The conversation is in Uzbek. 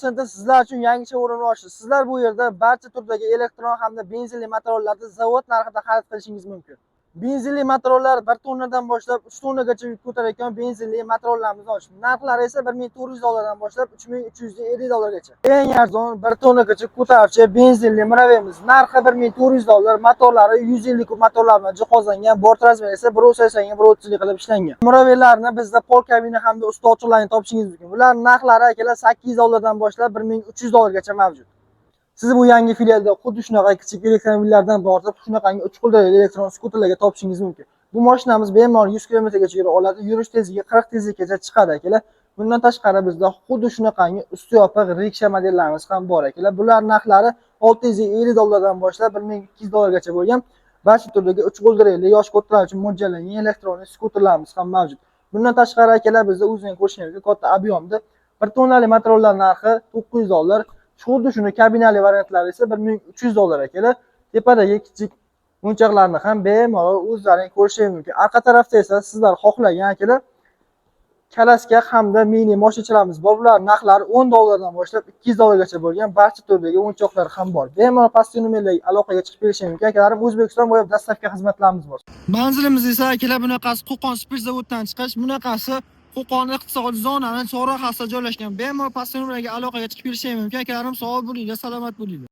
Toshkentda sizlar uchun yangicha o'rin ochdi. Sizlar bu yerda barcha turdagi elektron hamda benzinli motorlarni zavod narxida xarid qilishingiz mumkin. Benzinli motorlar 1 tonnadan boshlab 3 tonnagacha yuk ko'tarayotgan benzinli motorlarimizni ochdik. Narxlari esa $1400 dan boshlab $3350 gacha. Eng arzon 1 tonnagacha ko'taruvchi benzinli Mravemiz narxi $1400, motorlari 150 kub motorlar bilan jihozlangan, bort razmeri esa 1.80 ga 1.30 qilib ishlangan. Mravelarni bizda pol kabina hamda usti ochiqlarni topishingiz mumkin. Bular narxlari akalar $800 dan boshlab $1300 gacha mavjud. Siz bu yangi filialda xuddi shunaqa kichik elektromobillardan tortib shunaqangi 3 qo'ldagi elektron skuterlarga topishingiz mumkin. Bu mashinamiz bemalol 100 km gacha yura oladi, yurish tezligi 40 tezlikgacha chiqadi akalar. Bundan tashqari bizda xuddi shunaqangi usti yopiq riksha modellarimiz ham bor akalar. Bular narxlari $650 dan boshlab $1200 gacha bo'lgan. Barcha turdagi 3 qo'ldirali yosh o'ttilar uchun mo'ljallangan elektron skuterlarimiz ham mavjud. Bundan tashqari akalar bizda o'zing ko'rishingiz katta ob'yomda 1 tonnali motorlar narxi $900. Xuddi shuni kabinali variantlari esa $1300 akalar. Tepadagi kichik o'yinchoqlarni ham bemalol o'zlaring ko'rishingiz mumkin. Orqa tarafda esa sizlar xohlagan akalar kalaska hamda mini mashinalarimiz bor. Bular narxlari $10 dan boshlab $200 gacha bo'lgan barcha turdagi o'yinchoqlar ham bor. Bemalol pastki nomerlarga aloqaga chiqib kelishingiz mumkin. Akalarim O'zbekiston bo'ylab dastavka xizmatlarimiz bor. Manzilimiz esa akalar bunaqasi Qo'qon spirт zavodidan chiqish, bunaqasi Qo'qon iqtisodiy zonaning chorrahasida joylashgan. Bemalol pastki nomerlarga aloqaga chiqib kelishingiz mumkin. Akalarim sog' bo'linglar, salomat bo'linglar.